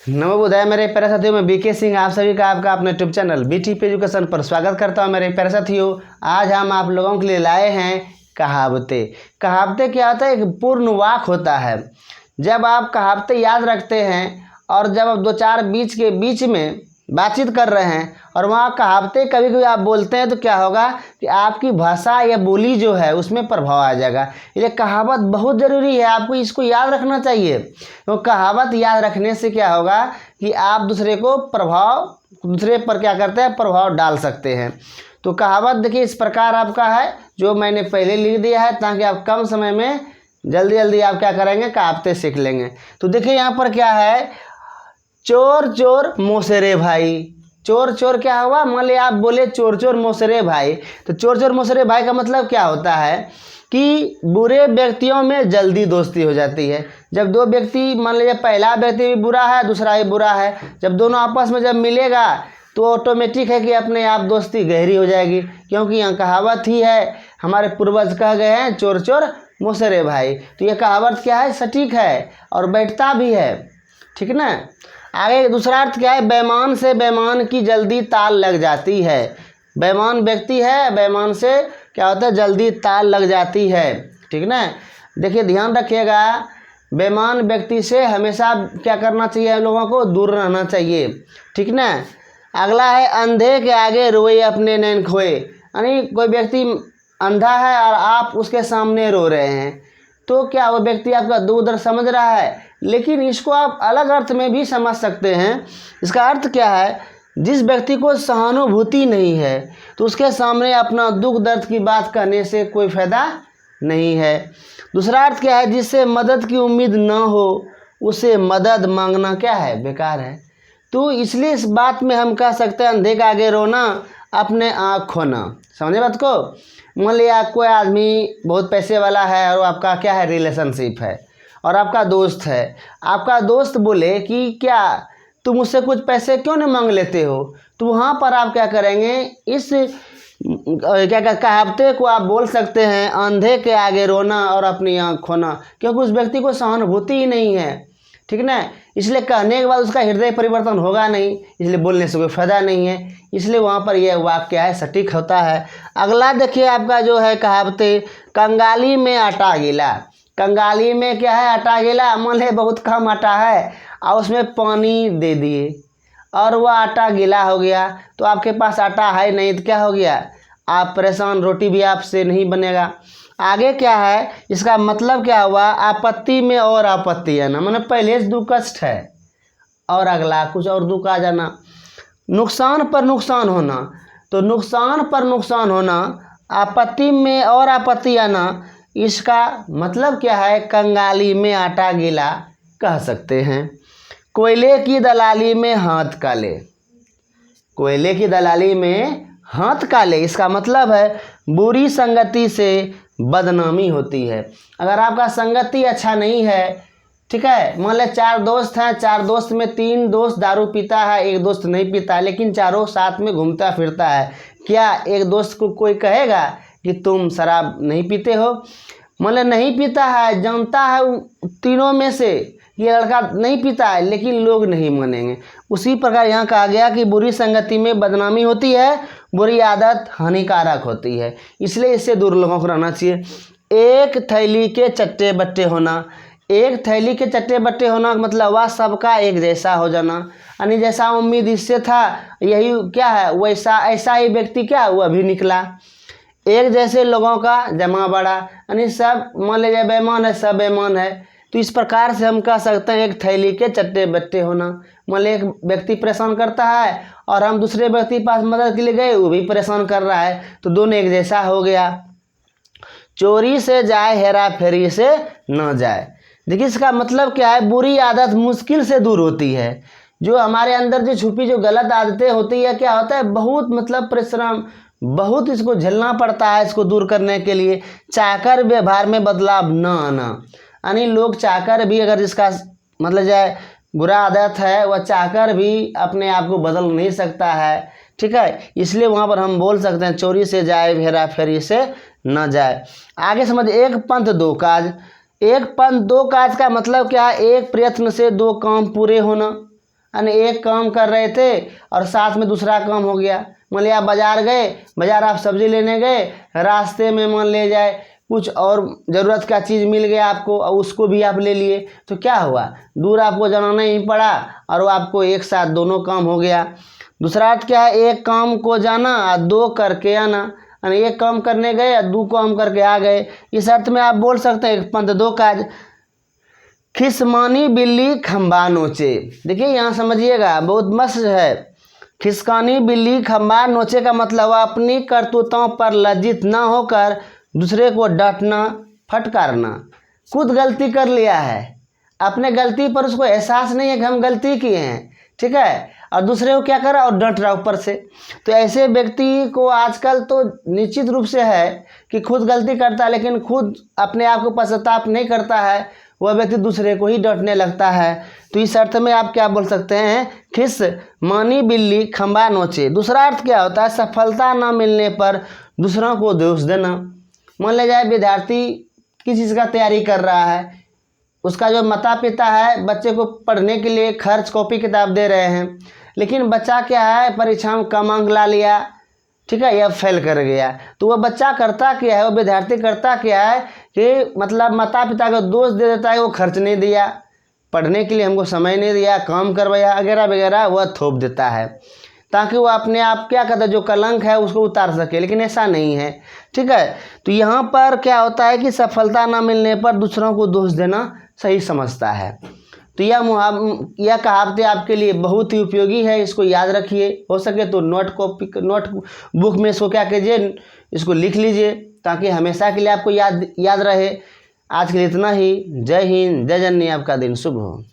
नमो बुधाय मेरे प्यारे साथियों, मैं बीके सिंह आप सभी का आपका अपने यूट्यूब चैनल बीटीपी एजुकेशन पर स्वागत करता हूं। मेरे प्यारे साथियों, आज हम आप लोगों के लिए लाए हैं कहावतें। कहावतें क्या होता है? एक पूर्ण वाक्य होता है। जब आप कहावतें याद रखते हैं और जब आप दो चार बीच में बातचीत कर रहे हैं और वहाँ कहावतें कभी कभी आप बोलते हैं तो क्या होगा कि आपकी भाषा या बोली जो है उसमें प्रभाव आ जाएगा। ये कहावत बहुत ज़रूरी है, आपको इसको याद रखना चाहिए। तो कहावत याद रखने से क्या होगा कि आप दूसरे पर क्या करते हैं, प्रभाव डाल सकते हैं। तो कहावत देखिए इस प्रकार आपका है, जो मैंने पहले लिख दिया है ताकि आप कम समय में जल्दी आप क्या करेंगे, कहावतें सीख लेंगे। तो देखिए यहाँ पर क्या है, चोर चोर मोसरे भाई। चोर चोर क्या हुआ, मान लिया आप बोले चोर चोर मोसरे भाई, तो चोर चोर मोसरे भाई का मतलब क्या होता है कि बुरे व्यक्तियों में जल्दी दोस्ती हो जाती है। जब दो व्यक्ति, मान लीजिए पहला व्यक्ति भी बुरा है दूसरा भी बुरा है, जब दोनों आपस में जब मिलेगा तो ऑटोमेटिक है कि अपने आप दोस्ती गहरी हो जाएगी, क्योंकि यहाँ कहावत ही है, हमारे पूर्वज कह गए हैं चोर चोर मोसरे भाई। तो ये कहावत क्या है, सटीक है और बैठता भी है, ठीक ना। आगे दूसरा अर्थ क्या है, बेईमान से बेईमान की जल्दी ताल लग जाती है। बेईमान व्यक्ति है, बेईमान से क्या होता है, जल्दी ताल लग जाती है, ठीक ना। देखिए ध्यान रखिएगा, बेईमान व्यक्ति से हमेशा क्या करना चाहिए, हम लोगों को दूर रहना चाहिए, ठीक ना। अगला है, अंधे के आगे रोए अपने नैन खोए। यानी कोई व्यक्ति अंधा है और आप उसके सामने रो रहे हैं तो क्या वो व्यक्ति आपका दूर समझ रहा है, लेकिन इसको आप अलग अर्थ में भी समझ सकते हैं। इसका अर्थ क्या है, जिस व्यक्ति को सहानुभूति नहीं है तो उसके सामने अपना दुख दर्द की बात कहने से कोई फायदा नहीं है। दूसरा अर्थ क्या है, जिससे मदद की उम्मीद ना हो उसे मदद मांगना क्या है, बेकार है। तो इसलिए इस बात में हम कह सकते हैं, अंधे के आगे रोना अपने आँख खोना। समझे बात को। मान लिया कोई आदमी बहुत पैसे वाला है और आपका क्या है, रिलेशनशिप है और आपका दोस्त है। आपका दोस्त बोले कि क्या तुम मुझसे कुछ पैसे क्यों नहीं मांग लेते हो, तो वहाँ पर आप क्या करेंगे, इस कहावते को आप बोल सकते हैं, अंधे के आगे रोना और अपनी आँख खोना, क्योंकि उस व्यक्ति को सहानुभूति ही नहीं है, ठीक ना। इसलिए कहने के बाद उसका हृदय परिवर्तन होगा नहीं, इसलिए बोलने से कोई फायदा नहीं है। इसलिए वहाँ पर यह वाक्य क्या है, सटीक होता है। अगला देखिए आपका जो है कहावतें, कंगाली में आटा गीला। कंगाली में क्या है, आटा गीला। मान लीजिए बहुत कम आटा है और उसमें पानी दे दिए और वह आटा गीला हो गया, तो आपके पास आटा है नहीं तो क्या हो गया, आप परेशान, रोटी भी आपसे नहीं बनेगा। आगे क्या है, इसका मतलब क्या हुआ, आपत्ति में और आपत्ति आना, मतलब पहले से दुख कष्ट है और अगला कुछ और दुख आ जाना। नुकसान पर नुकसान होना, तो नुकसान पर नुकसान होना, आपत्ति में और आपत्ति आना, इसका मतलब क्या है, कंगाली में आटा गीला कह सकते हैं। कोयले की दलाली में हाथ काले। कोयले की दलाली में हाथ काले, इसका मतलब है बुरी संगति से बदनामी होती है। अगर आपका संगति अच्छा नहीं है, ठीक है, मान लें चार दोस्त हैं, चार दोस्त में तीन दोस्त दारू पीता है, एक दोस्त नहीं पीता, लेकिन चारों साथ में घूमता फिरता है, क्या एक दोस्त को कोई कहेगा कि तुम शराब नहीं पीते हो? मान लें नहीं पीता है, जानता है तीनों में से ये लड़का नहीं पीता है, लेकिन लोग नहीं मानेंगे। उसी प्रकार यहाँ कहा गया कि बुरी संगति में बदनामी होती है, बुरी आदत हानिकारक होती है, इसलिए इससे दूर लोगों को रहना चाहिए। एक थैली के चट्टे बट्टे होना। एक थैली के चट्टे बट्टे होना का मतलब वह सबका एक जैसा हो जाना, यानी जैसा उम्मीद इससे था यही क्या है, वैसा ऐसा ही व्यक्ति क्या वह भी निकला। एक जैसे लोगों का जमा बड़ा, यानी सब मान लीजिए बेईमान है, सब बेईमान है। तो इस प्रकार से हम कह सकते हैं एक थैली के चट्टे बट्टे होना। मान लीजिए एक व्यक्ति परेशान करता है और हम दूसरे व्यक्ति के पास मदद के लिए गए, वो भी परेशान कर रहा है, तो दोनों एक जैसा हो गया। चोरी से जाए हेरा फेरी से न जाए। देखिए इसका मतलब क्या है, बुरी आदत मुश्किल से दूर होती है। जो हमारे अंदर जो छुपी जो गलत आदतें होती है, क्या होता है, बहुत मतलब परिश्रम, बहुत इसको झेलना पड़ता है इसको दूर करने के लिए। चाहकर व्यवहार में बदलाव न आना, यानी लोग चाहकर भी, अगर जिसका मतलब जाए बुरा आदत है, वह चाहकर भी अपने आप को बदल नहीं सकता है, ठीक है। इसलिए वहाँ पर हम बोल सकते हैं चोरी से जाए हेरा फेरी से न जाए। आगे समझ, एक पंथ दो काज। एक पंथ दो काज का मतलब क्या है, एक प्रयत्न से दो काम पूरे होना। यानी एक काम कर रहे थे और साथ में दूसरा काम हो गया। मान लिया आप बाजार गए, बाजार आप सब्जी लेने गए, रास्ते में मान ले जाए कुछ और ज़रूरत का चीज़ मिल गया आपको और उसको भी आप ले लिए, तो क्या हुआ, दूर आपको जाना नहीं पड़ा और वो आपको एक साथ दोनों काम हो गया। दूसरा अर्थ क्या है, एक काम को जाना और दो करके आना, यानी एक काम करने गए और दो काम करके आ गए। इस अर्थ में आप बोल सकते हैं एक पंथ दो काज। खिसमानी बिल्ली खंबा नोचे, देखिए यहाँ समझिएगा बहुत मस्त है। खिसकानी बिल्ली खंबा नोचे का मतलब अपनी करतूतों पर लज्जित ना होकर दूसरे को डांटना फटकारना। खुद गलती कर लिया है, अपने गलती पर उसको एहसास नहीं है कि हम गलती किए हैं, ठीक है, और दूसरे को क्या कर रहा और डांट रहा ऊपर से। तो ऐसे व्यक्ति को आजकल तो निश्चित रूप से है कि खुद गलती करता है लेकिन खुद अपने आप को पश्चाताप नहीं करता है, वह व्यक्ति दूसरे को ही डांटने लगता है। तो इस अर्थ में आप क्या बोल सकते हैं, खिस मानी बिल्ली खंबा नोचे। दूसरा अर्थ क्या होता है, सफलता न मिलने पर दूसरों को दोष देना। मान लिया जाए विद्यार्थी किस चीज़ का तैयारी कर रहा है, उसका जो माता पिता है बच्चे को पढ़ने के लिए खर्च कॉपी किताब दे रहे हैं, लेकिन बच्चा क्या है परीक्षा में कम अंक ला लिया, ठीक है, या फेल कर गया। तो वह बच्चा करता क्या है, वो विद्यार्थी करता क्या है कि मतलब माता पिता को दोष दे देता है, वो खर्च नहीं दिया, पढ़ने के लिए हमको समय नहीं दिया, काम करवाया वगैरह वगैरह, वह थोप देता है ताकि वो अपने आप क्या कहता है जो कलंक है उसको उतार सके, लेकिन ऐसा नहीं है, ठीक है। तो यहाँ पर क्या होता है कि सफलता ना मिलने पर दूसरों को दोष देना सही समझता है। तो यह कहावतें आपके लिए बहुत ही उपयोगी है, इसको याद रखिए। हो सके तो नोट बुक में इसको क्या कीजिए, इसको लिख लीजिए ताकि हमेशा के लिए आपको याद रहे। आज के लिए इतना ही। जय हिंद, जय जननी, आपका दिन शुभ हो।